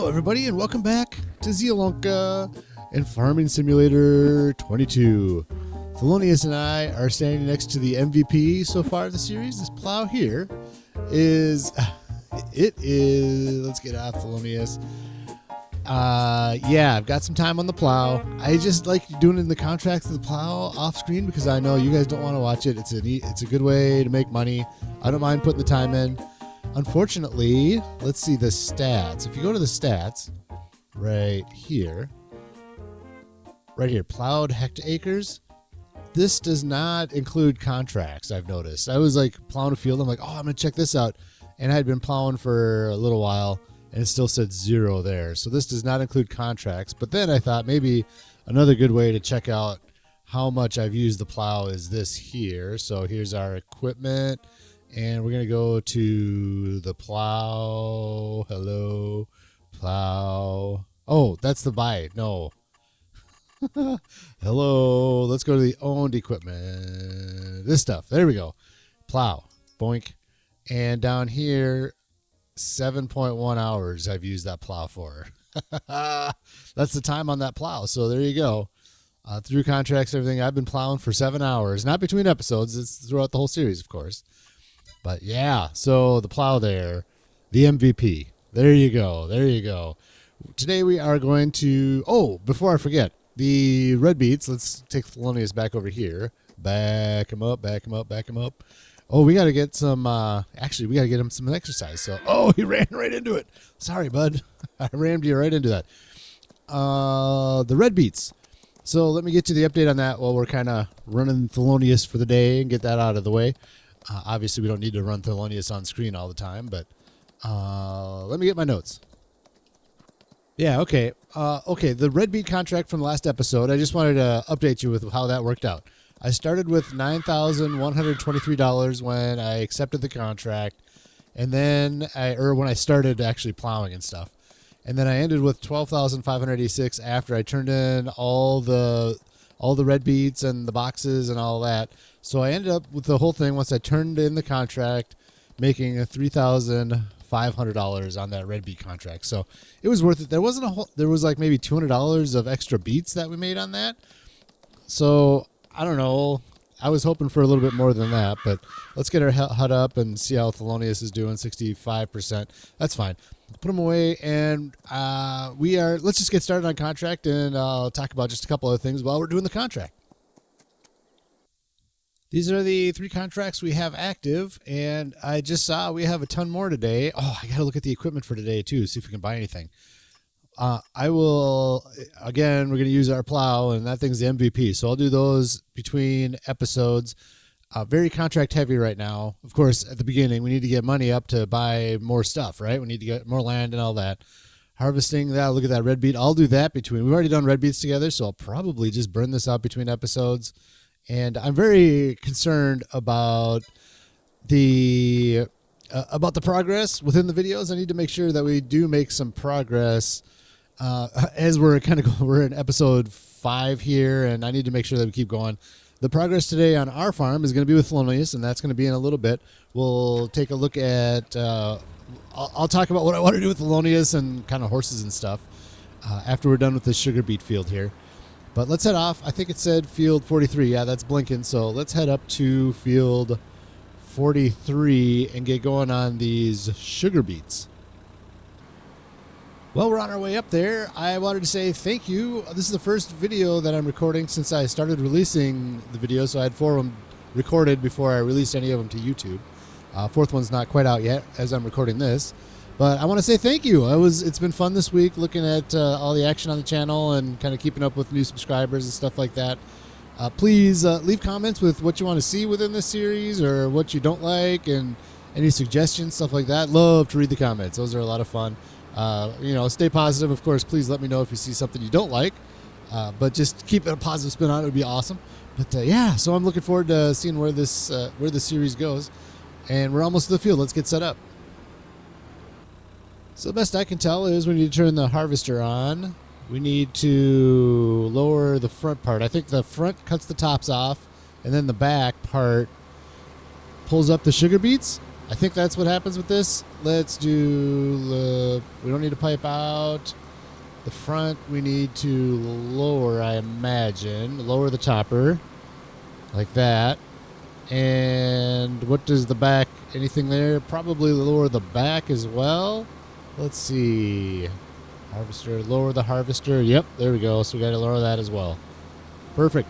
Hello everybody and welcome back to Zeilonka and Farming Simulator 22. Thelonious and I are standing next to the MVP so far of the series. This plow here is, let's get off Thelonious. Yeah, I've got some time on the plow. I just like doing it in the contracts of the plow off screen because I know you guys don't want to watch it. It's a good way to make money. I don't mind putting the time in. Unfortunately, let's see the stats. If you go to the stats right here, plowed hectares, this does not include contracts. I've noticed. I was like plowing a field. I'm like, oh, I'm going to check this out. And I had been plowing for a little while and it still said 0 there. So this does not include contracts. But then I thought maybe another good way to check out how much I've used the plow is this here. So here's our equipment. And we're going to go to the plow. Hello, plow. Oh, that's the buy. No. Hello. Let's go to the owned equipment. This stuff. There we go. Plow. Boink. And down here, 7.1 hours I've used that plow for. That's the time on that plow. So there you go. Through contracts, everything, I've been plowing for 7 hours. Not between episodes. It's throughout the whole series, of course. But yeah, so the plow there, the MVP. There you go. There you go. Today we are going to, before I forget, the red beets. Let's take Thelonious back over here. Back him up, back him up, back him up. Oh, we got to get some, actually, we got to get him some exercise. So, he ran right into it. Sorry, bud. I rammed you right into that. The red beets. So let me get to the update on that while we're kind of running Thelonious for the day and get that out of the way. Obviously, we don't need to run Thelonious on screen all the time, but let me get my notes. Yeah, okay. The red beet contract from the last episode, I just wanted to update you with how that worked out. I started with $9,123 when I accepted the contract, and then when I started actually plowing and stuff. And then I ended with $12,586 after I turned in all the red beets and the boxes and all that. So I ended up with the whole thing once I turned in the contract, making $3,500 on that red beet contract. So it was worth it. There was like maybe $200 of extra beets that we made on that. So I don't know. I was hoping for a little bit more than that, but let's get our HUD up and see how Thelonious is doing. 65%. That's fine. Put them away, and let's just get started on contract, and I'll talk about just a couple of things while we're doing the contract. These are the 3 contracts we have active, and I just saw we have a ton more today. Oh, I got to look at the equipment for today, too, see if we can buy anything. We're going to use our plow, and that thing's the MVP, so I'll do those between episodes. Very contract heavy right now. Of course, at the beginning, we need to get money up to buy more stuff, right? We need to get more land and all that. Harvesting that, look at that red beet. I'll do that we've already done red beets together, so I'll probably just burn this out between episodes. And I'm very concerned about the progress within the videos. I need to make sure that we do make some progress as we're in episode 5 here, and I need to make sure that we keep going. The progress today on our farm is going to be with Thelonious, and that's going to be in a little bit. We'll take a look at, I'll talk about what I want to do with Thelonious and kind of horses and stuff after we're done with the sugar beet field here. But let's head off. I think it said field 43. Yeah, that's blinking. So let's head up to field 43 and get going on these sugar beets. Well, we're on our way up there. I wanted to say thank you. This is the first video that I'm recording since I started releasing the videos. So I had 4 of them recorded before I released any of them to YouTube. 4th one's not quite out yet as I'm recording this. But I want to say thank you. It's been fun this week looking at all the action on the channel and kind of keeping up with new subscribers and stuff like that. Please leave comments with what you want to see within this series or what you don't like and any suggestions, stuff like that. Love to read the comments. Those are a lot of fun. Stay positive. Of course, please let me know if you see something you don't like. But just keep a positive spin on it. It would be awesome. But so I'm looking forward to seeing where this series goes. And we're almost to the field. Let's get set up. So the best I can tell is we need to turn the harvester on. We need to lower the front part. I think the front cuts the tops off, and then the back part pulls up the sugar beets. I think that's what happens with this. Let's do, we don't need to pipe out. The front we need to lower, I imagine. Lower the topper like that. And what does the back, anything there? Probably lower the back as well. Let's see. Harvester, lower the harvester. Yep, there we go. So we got to lower that as well. Perfect.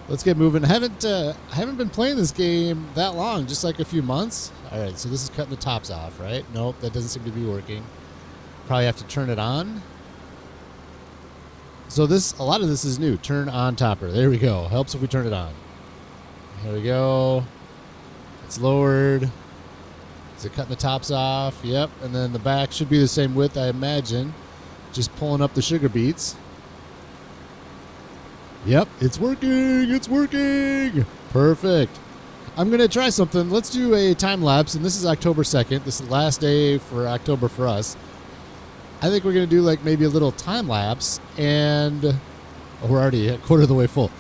Let's get moving. I haven't been playing this game that long, just like a few months. All right, so this is cutting the tops off, right? Nope, that doesn't seem to be working. Probably have to turn it on. So a lot of this is new. Turn on topper. There we go. Helps if we turn it on. There we go. It's lowered. Is it cutting the tops off? Yep. And then the back should be the same width, I imagine. Just pulling up the sugar beets. Yep, it's working. It's working. Perfect. I'm going to try something. Let's do a time lapse. And this is October 2nd. This is the last day for October for us. I think we're going to do like maybe a little time lapse. And we're already a quarter of the way full.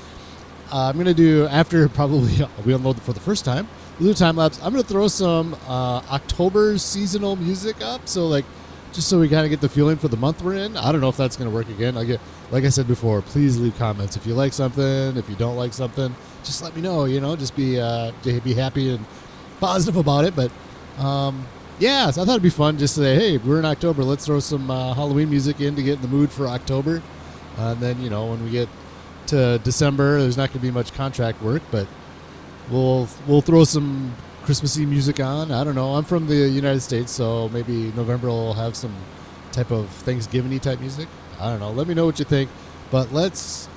I'm going to do, after probably we unload for the first time, we'll do a time lapse. I'm going to throw some October seasonal music up. So like, just so we kind of get the feeling for the month we're in. I don't know if that's going to work again. Like I said before, please leave comments. If you like something, if you don't like something, just let me know, just be happy and positive about it. But yeah, so I thought it'd be fun just to say, hey, we're in October. Let's throw some Halloween music in to get in the mood for October. And then, when we get to December, there's not going to be much contract work, but we'll throw some Christmassy music on. I don't know. I'm from the United States, so maybe November will have some type of Thanksgiving-y type music. I don't know. Let me know what you think. But let's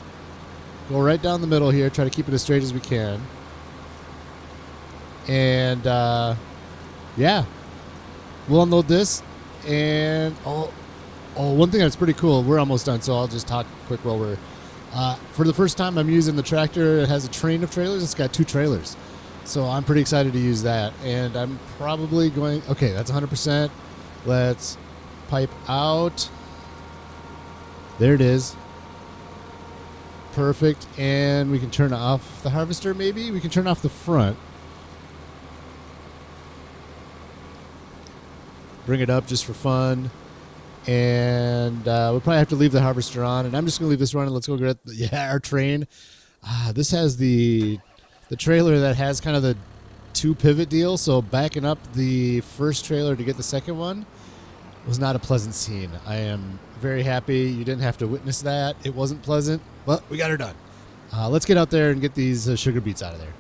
go right down the middle here. Try to keep it as straight as we can. And, yeah. We'll unload this. And, one thing that's pretty cool. We're almost done, so I'll just talk quick while we're... for the first time, I'm using the tractor. It has a train of trailers. It's got 2 trailers. So I'm pretty excited to use that. And I'm probably going... Okay, that's 100%. Let's pipe out. There it is. Perfect. And we can turn off the harvester, maybe? We can turn off the front. Bring it up just for fun. And we'll probably have to leave the harvester on. And I'm just going to leave this running. Let's go get our train. This has the trailer that has kind of the 2 pivot deal. So backing up the first trailer to get the second one was not a pleasant scene. I am very happy you didn't have to witness that. It wasn't pleasant, but we got her done. Let's get out there and get these sugar beets out of there.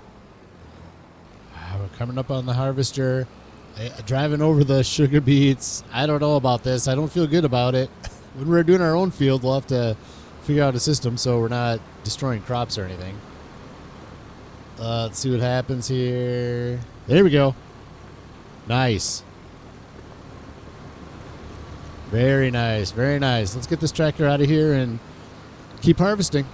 We're coming up on the harvester. Driving over the sugar beets. I don't know about this. I don't feel good about it. When we're doing our own field, we'll have to figure out a system so we're not destroying crops or anything. Let's see what happens here. There we go. Nice. Very nice. Very nice. Let's get this tractor out of here and keep harvesting.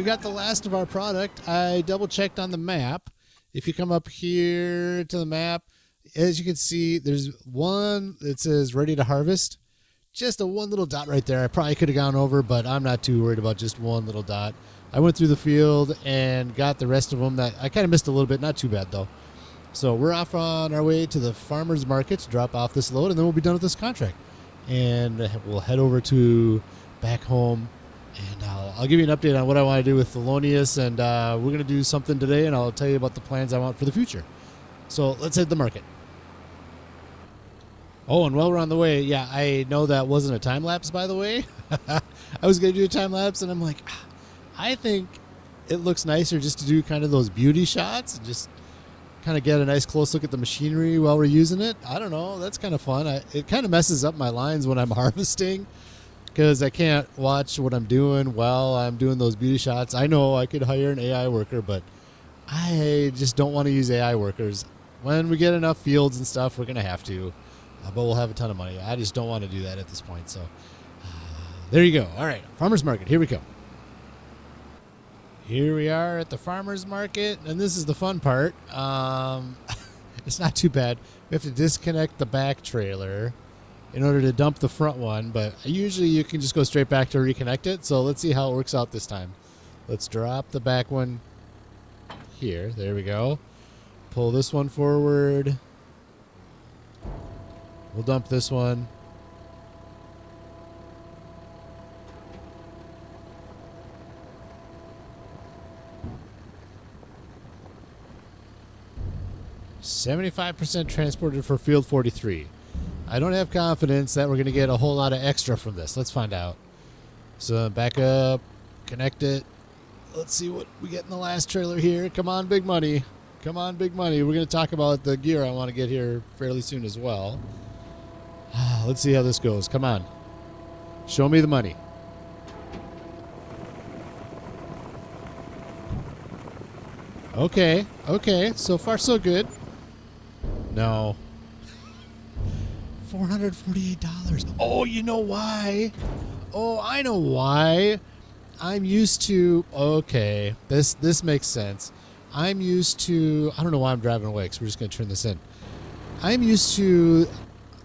got the last of our product. I double checked on the map. If you come up here to the map, as you can see, there's one that says ready to harvest. Just a one little dot right there. I probably could have gone over, but I'm not too worried about just one little dot. I went through the field and got the rest of them. That I kind of missed a little bit. Not too bad, though. So we're off on our way to the farmer's market to drop off this load, and then we'll be done with this contract. And we'll head over to back home, and I'll give you an update on what I want to do with Thelonious, and we're going to do something today, and I'll tell you about the plans I want for the future. So let's head to the market. Oh, and while we're on the way, yeah, I know that wasn't a time lapse, by the way. I was going to do a time lapse, and I'm like, I think it looks nicer just to do kind of those beauty shots and just kind of get a nice close look at the machinery while we're using it. I don't know. That's kind of fun. It kind of messes up my lines when I'm harvesting because I can't watch what I'm doing while I'm doing those beauty shots. I know I could hire an AI worker, but I just don't want to use AI workers. When we get enough fields and stuff, we're going to have to. But we'll have a ton of money. I just don't want to do that at this point. So there you go. All right, farmer's market. Here we go. Here we are at the farmer's market, and this is the fun part. It's not too bad. We have to disconnect the back trailer in order to dump the front one, but usually you can just go straight back to reconnect it. So let's see how it works out this time. Let's drop the back one here. There we go. Pull this one forward. We'll dump this one. "75% transported for field 43. I don't have confidence that we're going to get a whole lot of extra from this. Let's find out. So back up, connect it. Let's see what we get in the last trailer here. Come on, big money. Come on, big money. We're going to talk about the gear I want to get here fairly soon as well. Let's see how this goes. Come on. Show me the money. Okay. So far, so good. No. $448. Oh, you know why? Oh, I know why. I'm used to... Okay. This makes sense. I'm used to... I don't know why I'm driving away because we're just going to turn this in. I'm used to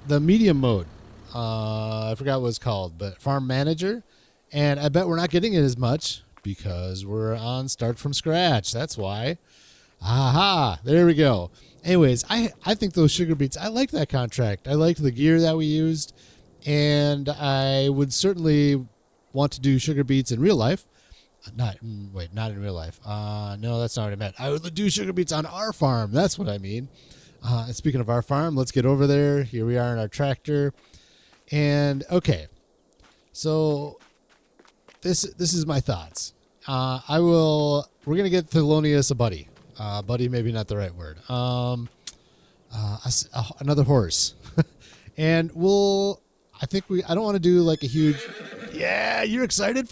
the medium mode. I forgot what it's called, but Farm Manager. And I bet we're not getting it as much because we're on Start from Scratch. That's why. Aha, there we go. Anyways, I think those sugar beets, I like that contract. I like the gear that we used, and I would certainly want to do sugar beets in real life. Not in real life. No, that's not what I meant. I would do sugar beets on our farm. That's what I mean. And speaking of our farm, let's get over there. Here we are in our tractor. And okay, so this is my thoughts. We're gonna get Thelonious a buddy. Buddy, maybe not the right word. Another horse, and I don't want to do like a huge. Yeah, you're excited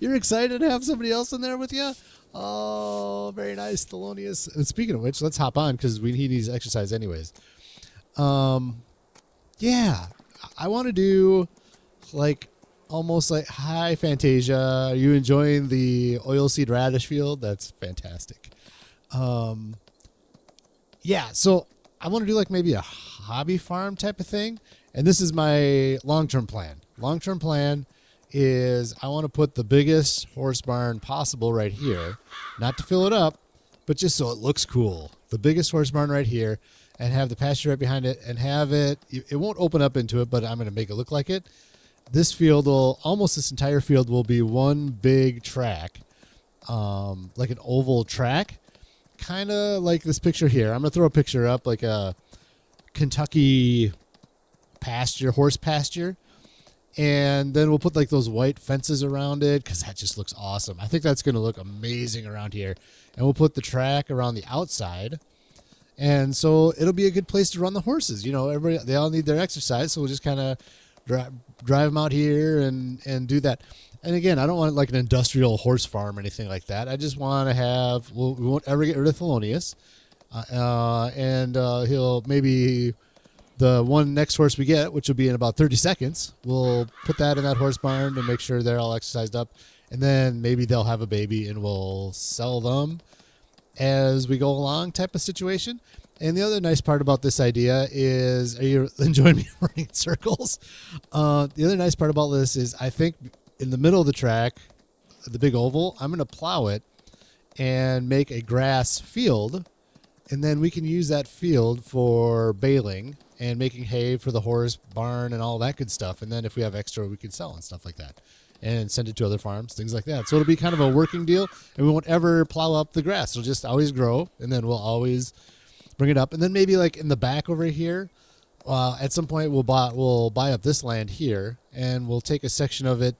you're excited to have somebody else in there with you. Oh, very nice, Thelonious. And speaking of which, let's hop on because he needs exercise anyways. Yeah, I want to do like almost like hi Fantasia. Are you enjoying the oilseed radish field? That's fantastic. Yeah, so I want to do like maybe a hobby farm type of thing. And this is my long-term plan. Long-term plan is I want to put the biggest horse barn possible right here. Not to fill it up, but just so it looks cool. The biggest horse barn right here, and have the pasture right behind it, and have it won't open up into it, but I'm going to make it look like it. This entire field will be one big track, like an oval track, kind of like this picture here. I'm going to throw a picture up, like a Kentucky horse pasture. And then we'll put like those white fences around it because that just looks awesome. I think that's going to look amazing around here. And we'll put the track around the outside. And so it'll be a good place to run the horses. They all need their exercise. So we'll just kind of drive them out here and do that. And again, I don't want like an industrial horse farm or anything like that. I just want to have, we won't ever get rid of Thelonious. And he'll maybe the one next horse we get, which will be in about 30 seconds, we'll put that in that horse barn and make sure they're all exercised up. and then maybe they'll have a baby and we'll sell them as we go along type of situation. And the other nice part about this idea is, are you enjoying me running in circles? The other nice part about this is I think in the middle of the track, the big oval, I'm going to plow it and make a grass field. And then we can use that field for baling and making hay for the horse barn and all that good stuff. And then if we have extra, we can sell and stuff like that and send it to other farms, things like that. So it'll be kind of a working deal, and we won't ever plow up the grass. It'll just always grow, and then we'll always bring it up. And then maybe like in the back over here, at some point we'll buy up this land here, and we'll take a section of it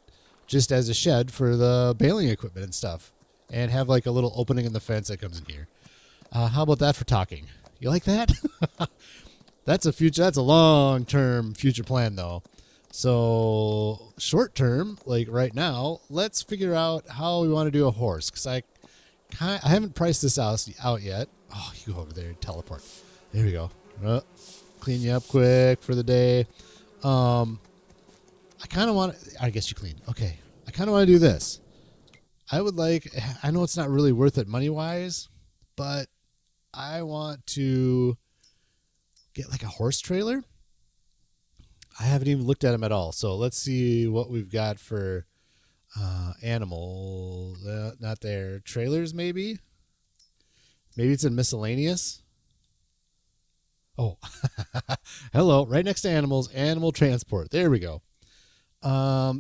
just as a shed for the baling equipment and stuff, and have like a little opening in the fence that comes in here. How about that for talking? You like that? That's a long-term future plan though. So short term, like right now, let's figure out how we want to do a horse. Cause I haven't priced this out yet. Oh, you go over there and teleport. There we go. Clean you up quick for the day. I kind of want to, I guess you clean. Okay. I kind of want to do this. I know it's not really worth it money-wise, but I want to get like a horse trailer. I haven't even looked at them at all. So let's see what we've got for animals. Not there. Trailers, maybe? Maybe it's in miscellaneous. Oh, hello. Right next to animals, animal transport. There we go.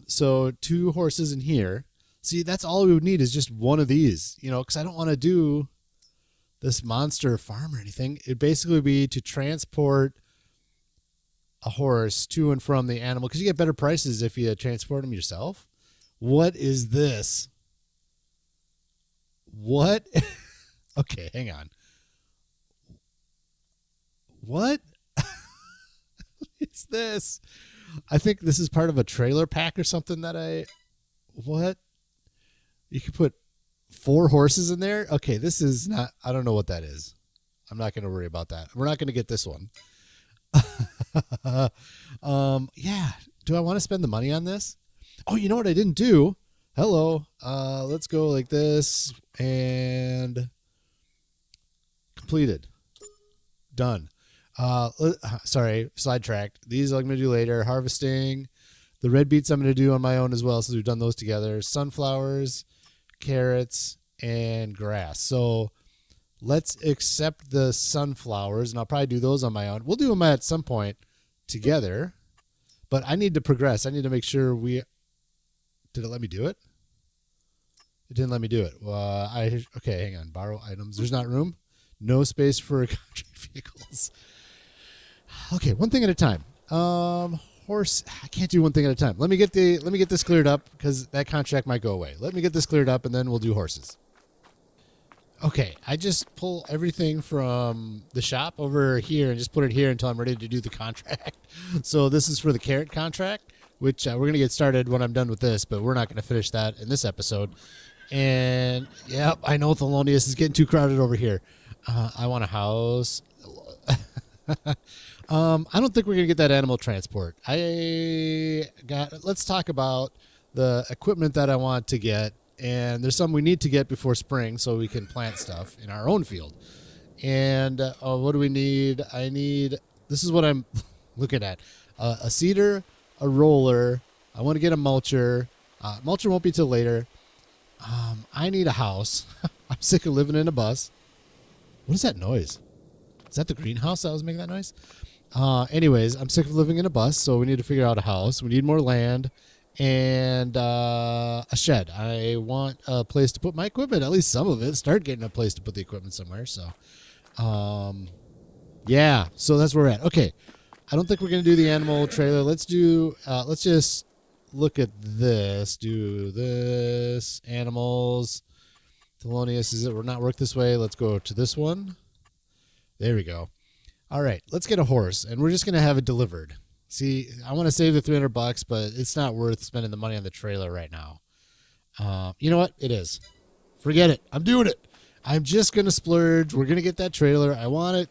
So 2 horses in here. See, that's all we would need is just one of these, because I don't want to do this monster farm or anything. It'd basically be to transport a horse to and from the animal, because you get better prices if you transport them yourself. What is this? What? Okay, hang on. What is this? I think this is part of a trailer pack or something what? You could put 4 horses in there? Okay, this is not, I don't know what that is. I'm not going to worry about that. We're not going to get this one. Yeah. Do I want to spend the money on this? Oh, you know what I didn't do? Hello. Let's go like this and completed. Done. Sorry, sidetracked. These I'm going to do later. Harvesting. The red beets I'm going to do on my own as well, since we've done those together. Sunflowers, carrots, and grass. So let's accept the sunflowers, and I'll probably do those on my own. We'll do them at some point together, but I need to progress. I need to make sure did it let me do it? It didn't let me do it. Okay, hang on. Borrow items. There's not room. No space for contract vehicles. Okay, one thing at a time. Horse. I can't do one thing at a time. Let me get this cleared up, because that contract might go away. Let me get this cleared up, and then we'll do horses. Okay, I just pull everything from the shop over here and just put it here until I'm ready to do the contract. So this is for the carrot contract, which we're going to get started when I'm done with this, but we're not going to finish that in this episode. And, yep, I know Thelonious is getting too crowded over here. I want a house. I don't think we're going to get that animal transport. Let's talk about the equipment that I want to get. And there's some we need to get before spring so we can plant stuff in our own field. And what do we need? This is what I'm looking at. A seeder, a roller. I want to get a mulcher. Mulcher won't be till later. I need a house. I'm sick of living in a bus. What is that noise? Is that the greenhouse that was making that noise? Anyways, I'm sick of living in a bus, so we need to figure out a house. We need more land. And a shed. I want a place to put my equipment, at least some of it. Start getting a place to put the equipment somewhere. So, yeah. So that's where we're at. Okay. I don't think we're gonna do the animal trailer. Let's just look at this. Do this animals. Thelonious, is it? We're not work this way. Let's go to this one. There we go. All right. Let's get a horse, and we're just gonna have it delivered. See, I want to save the $300, but it's not worth spending the money on the trailer right now. You know what? It is. Forget it. I'm doing it. I'm just going to splurge. We're going to get that trailer. I want it.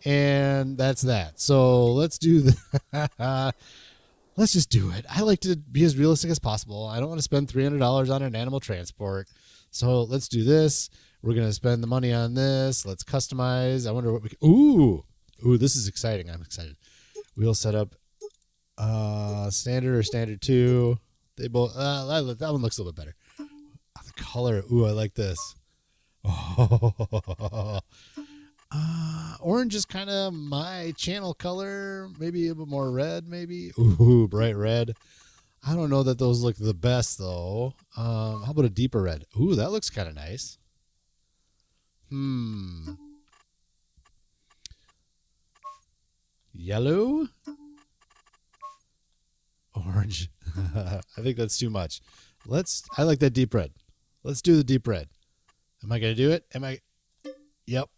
And that's that. So let's do the Let's just do it. I like to be as realistic as possible. I don't want to spend $300 on an animal transport. So let's do this. We're going to spend the money on this. Let's customize. I wonder what we can. Ooh, this is exciting. I'm excited. Wheel setup. Standard or standard 2. They both. That one looks a little bit better. The color. Ooh, I like this. Oh. Orange is kind of my channel color. Maybe a bit more red, maybe. Ooh, bright red. I don't know that those look the best, though. How about a deeper red? Ooh, that looks kind of nice. Yellow? Orange. I think that's too much. I like that deep red. Let's do the deep red. Am I going to do it? Yep.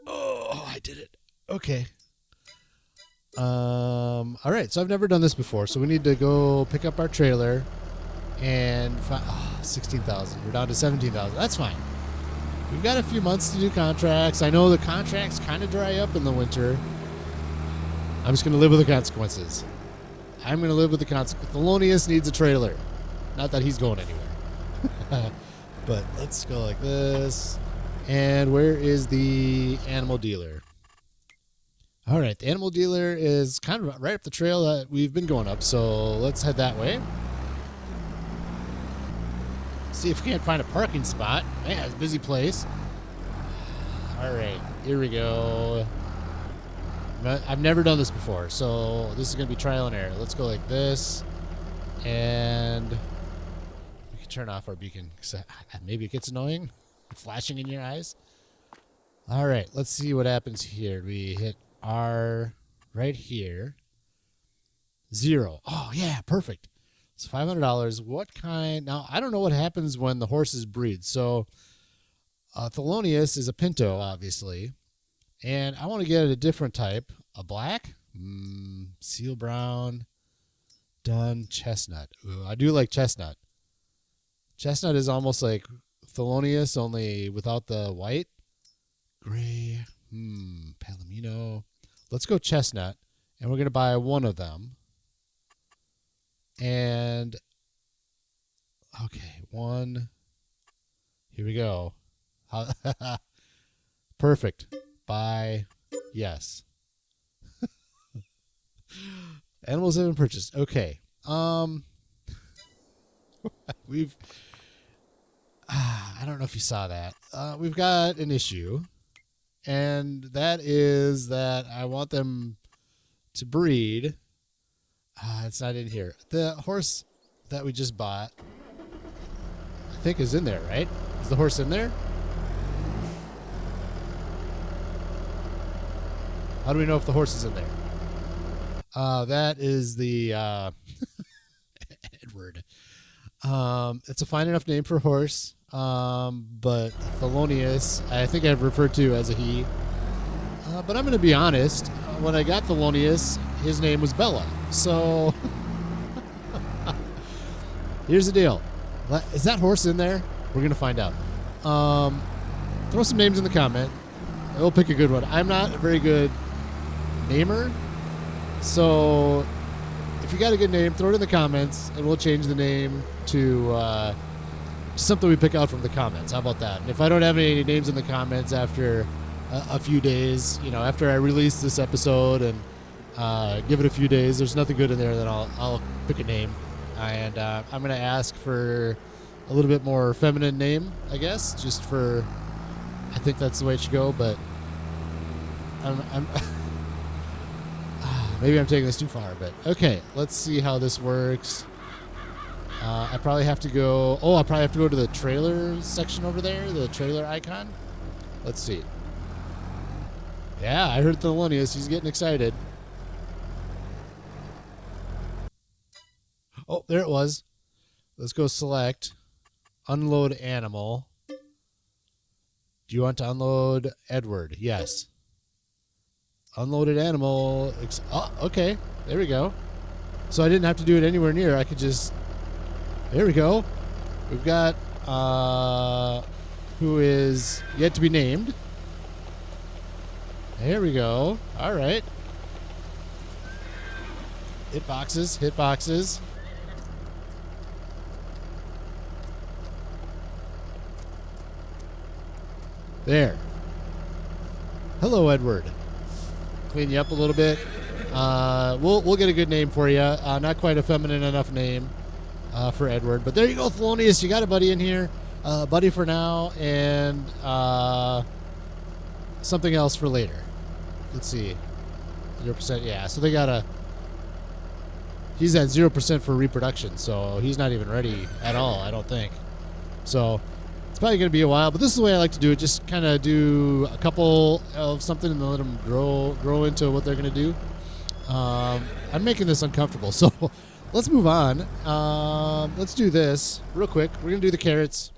Oh, I did it. Okay. All right. So I've never done this before. So we need to go pick up our trailer and find 16,000. We're down to 17,000. That's fine. We've got a few months to do contracts. I know the contracts kind of dry up in the winter. I'm just going to live with the consequences. I'm going to live with the consequences. Thelonious needs a trailer. Not that he's going anywhere. But let's go like this. And where is the animal dealer? All right, the animal dealer is kind of right up the trail that we've been going up, so let's head that way. See if we can't find a parking spot. Man, it's a busy place. All right, here we go. I've never done this before, so this is going to be trial and error. Let's go like this, and we can turn off our beacon. Maybe it gets annoying. Flashing in your eyes. All right, let's see what happens here. We hit R right here. 0. Oh, yeah, perfect. It's $500. What kind? Now, I don't know what happens when the horses breed. So, Thelonious is a pinto, obviously. And I want to get a different type. A black? Seal brown. Done. Chestnut. Ooh, I do like chestnut. Chestnut is almost like Thelonious, only without the white. Gray. Palomino. Let's go chestnut. And we're going to buy one of them. And, okay, one. Here we go. Perfect. Buy. Yes. Animals have been purchased. Okay. We've... I don't know if you saw that. We've got an issue, and that is that I want them to breed. It's not in here. The horse that we just bought, I think, is in there, right? Is the horse in there? How do we know if the horse is in there? That is the Edward. It's a fine enough name for a horse, but Thelonious, I think I've referred to as a he. But I'm going to be honest. When I got Thelonious, his name was Bella. So here's the deal. Is that horse in there? We're going to find out. Throw some names in the comment. We'll pick a good one. I'm not a very good namer. So if you got a good name, throw it in the comments, and we'll change the name to something we pick out from the comments. How about that? And if I don't have any names in the comments after a few days, after I release this episode and give it a few days, there's nothing good in there, then I'll pick a name. And I'm going to ask for a little bit more feminine name, I guess, I think that's the way it should go, but I'm maybe I'm taking this too far, but okay, let's see how this works. I probably have to go to the trailer section over there, the trailer icon. Let's see. Yeah, I heard Thelonious. He's getting excited. Oh, there it was. Let's go select unload animal. Do you want to unload Edward? Yes. Unloaded animal. Oh, okay. There we go. So I didn't have to do it anywhere near. I could just... There we go. We've got who is yet to be named. There we go. All right. Hit boxes. Hit boxes. There. Hello, Edward. Clean you up a little bit. We'll get a good name for you. Not quite a feminine enough name for Edward, but there you go, Thelonious. You got a buddy in here, buddy for now, and something else for later. Let's see, 0%. Yeah, so they got he's at 0% for reproduction, so he's not even ready at all, I don't think. So it's probably going to be a while, but this is the way I like to do it. Just kind of do a couple of something and then let them grow into what they're going to do. I'm making this uncomfortable, so let's move on. Let's do this real quick. We're going to do the carrots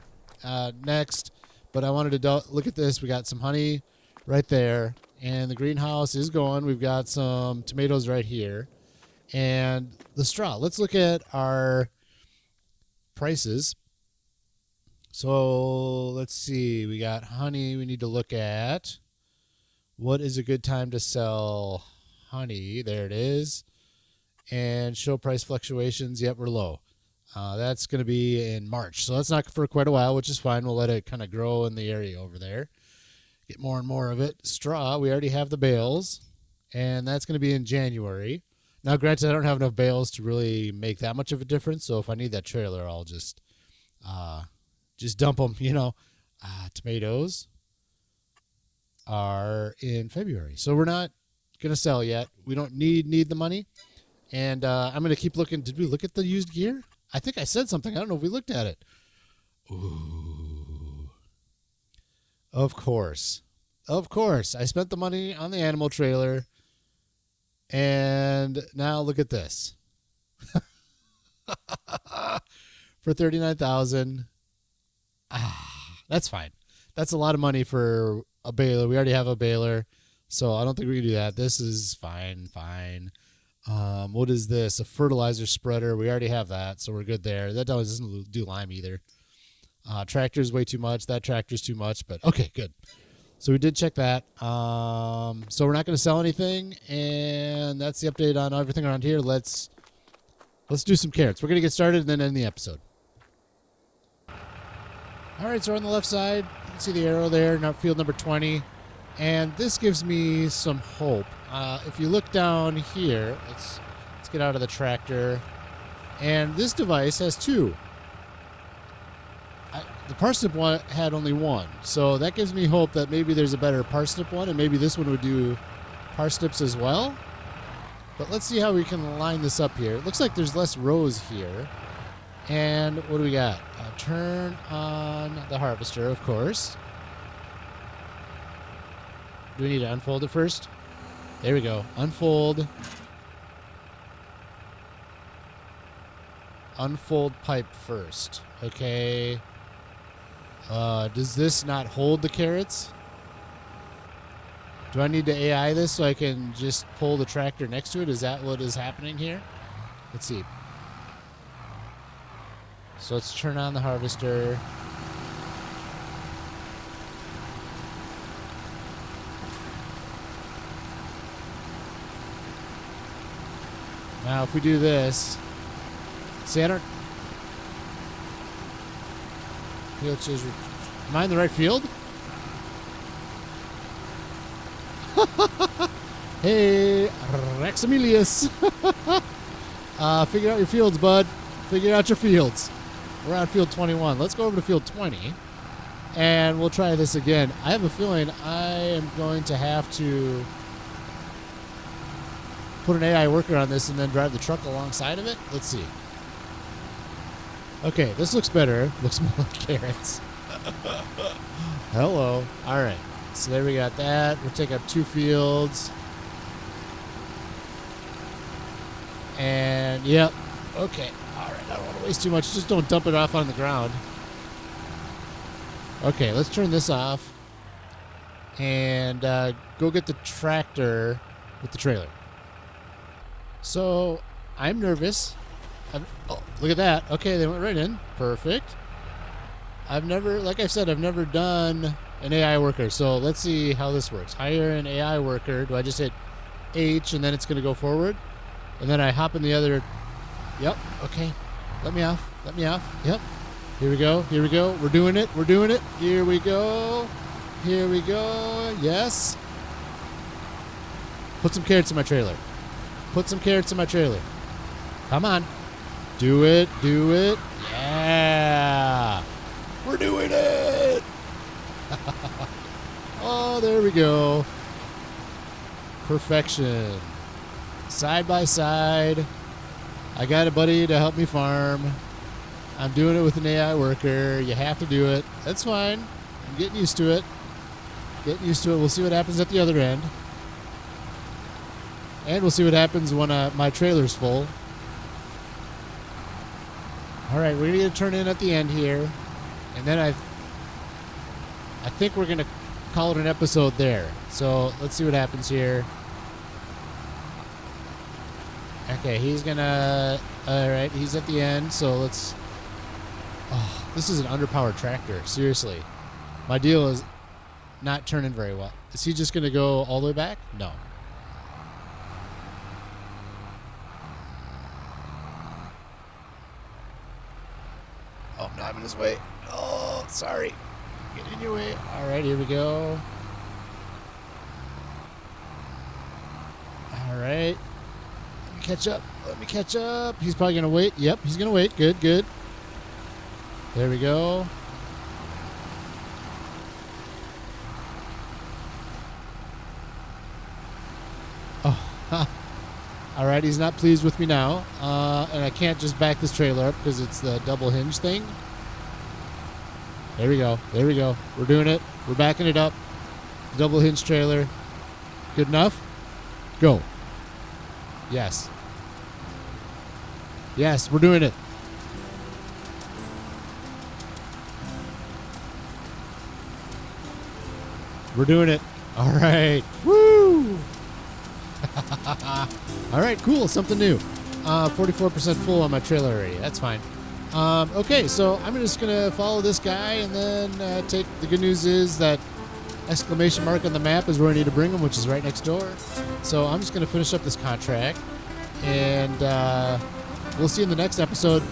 next, but I wanted to look at this. We got some honey right there, and the greenhouse is going. We've got some tomatoes right here, and the straw. Let's look at our prices. So let's see. We got honey. We need to look at what is a good time to sell honey. There it is. And show price fluctuations. Yep, we're low. That's going to be in March. So that's not for quite a while, which is fine. We'll let it kind of grow in the area over there. Get more and more of it. Straw, we already have the bales. And that's going to be in January. Now, granted, I don't have enough bales to really make that much of a difference. So if I need that trailer, I'll just dump them, you know. Tomatoes are in February. So we're not going to sell yet. We don't need the money. And I'm going to keep looking. Did we look at the used gear? I think I said something. I don't know if we looked at it. Ooh. Of course. Of course. I spent the money on the animal trailer. And now look at this. For $39,000. That's fine. That's a lot of money for a baler. We already have a baler, so I don't think we can do that. This is fine. What is this? A fertilizer spreader. We already have that, so we're good there. That doesn't do lime either. Tractor's way too much. That tractor's too much, but okay, good. So we did check that. So we're not going to sell anything, and that's the update on everything around here. Let's do some carrots. We're going to get started and then end the episode. All right, so on the left side, you can see the arrow there, field number 20. And this gives me some hope. If you look down here, let's get out of the tractor. And this device has two. The parsnip one had only one. So that gives me hope that maybe there's a better parsnip one, and maybe this one would do parsnips as well. But let's see how we can line this up here. It looks like there's less rows here. And what do we got? Turn on the harvester, of course. Do we need to unfold it first? There we go. Unfold. Unfold pipe first. Okay. Does this not hold the carrots? Do I need to AI this so I can just pull the tractor next to it? Is that what is happening here? Let's see. So let's turn on the harvester. Now, if we do this, see, I don't. Field says, am I in the right field? Hey, Rex Emilius. Figure out your fields, bud. Figure out your fields. We're on field 21. Let's go over to field 20, and we'll try this again. I have a feeling I am going to have to put an AI worker on this and then drive the truck alongside of it. Let's see. Okay, this looks better. Looks more like carrots. Hello. All right. So there we got that. We'll take up 2 fields. And, yep. Okay. All right. I don't want to waste too much. Just don't dump it off on the ground. Okay, let's turn this off. And go get the tractor with the trailer. So, I'm nervous. Oh, look at that. Okay, they went right in. Perfect. Like I said, I've never done an AI worker. So let's see how this works. Hire an AI worker. Do I just hit H and then it's going to go forward? And then I hop in the other. Yep. Okay. Let me off. Let me off. Yep. Here we go. Here we go. We're doing it. We're doing it. Here we go. Here we go. Yes. Put some carrots in my trailer. Put some carrots in my trailer. Come on. Do it. Do it. Yeah. We're doing it. Oh, there we go. Perfection. Side by side. I got a buddy to help me farm. I'm doing it with an AI worker. You have to do it. That's fine. I'm getting used to it. Getting used to it. We'll see what happens at the other end. And we'll see what happens when my trailer's full. All right, we're going to turn in at the end here. And then I think we're going to call it an episode there. So let's see what happens here. Okay, he's going to... All right, he's at the end. So let's... Oh, this is an underpowered tractor. Seriously. My deal is not turning very well. Is he just going to go all the way back? No. Oh, no, I'm in his way. Oh, sorry. Get in your way. All right, here we go. All right. Let me catch up. Let me catch up. He's probably going to wait. Yep, he's going to wait. Good, good. There we go. Oh, all right. He's not pleased with me now. And I can't just back this trailer up because it's the double hinge thing. There we go. There we go. We're doing it. We're backing it up. Double hinge trailer. Good enough? Go. Yes. Yes, we're doing it. We're doing it. All right. Woo! All right, cool. Something new. 44% full on my trailer already. That's fine. Okay, so I'm just going to follow this guy and then take... The good news is that exclamation mark on the map is where I need to bring him, which is right next door. So I'm just going to finish up this contract. And we'll see in the next episode.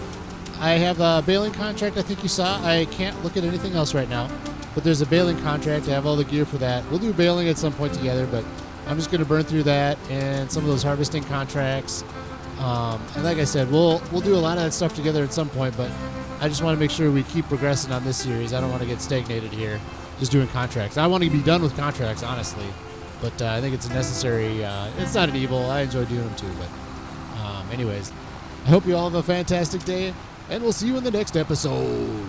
I have a baling contract I think you saw. I can't look at anything else right now. But there's a baling contract. I have all the gear for that. We'll do baling at some point together, but I'm just going to burn through that and some of those harvesting contracts. And like I said, we'll do a lot of that stuff together at some point, but I just want to make sure we keep progressing on this series. I don't want to get stagnated here just doing contracts. I want to be done with contracts, honestly, but I think it's a necessary... it's not an evil. I enjoy doing them too, but anyways, I hope you all have a fantastic day, and we'll see you in the next episode.